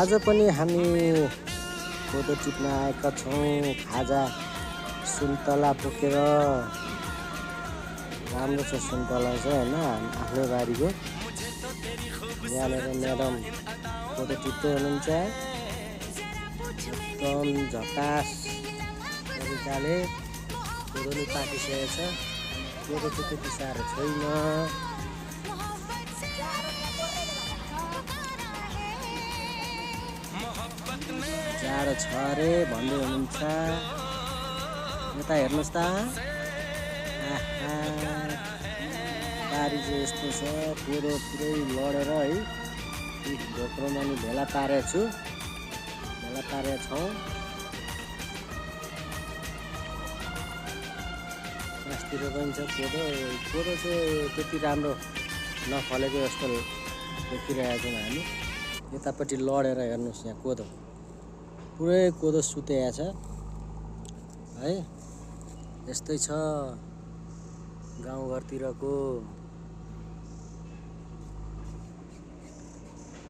आज पनि हामी कोदो टिप्न आएका छौँ। खाजा सुन्तला बोकेर राम्रो छ सुन्तला चाहिँ होइन, आफ्नै बारीको। यहाँनिर म्याडम कोदो टिप्दै हुनुहुन्छ एकदम झकास तरिकाले। कोदो नि पाकिसकेको छ, कोदो चाहिँ त्यति साह्रो छैन। जाडो छ अरे भन्दै हुनुहुन्छ। यता हेर्नुहोस् त, बारी चाहिँ यस्तो छ। कोदो पुरै लडेर है ढोक्रोमा नि भेला पारेको छु, भेला पारेका छौँ। मासतिर पनि छ कोदो। कोदो चाहिँ त्यति राम्रो नफलेको जस्तो देखिरहेको छौँ हामी। यतापट्टि लडेर हेर्नुहोस्, यहाँ कोदो पुरै कोदो सुतेको छ है। यस्तै छ गाउँघरतिरको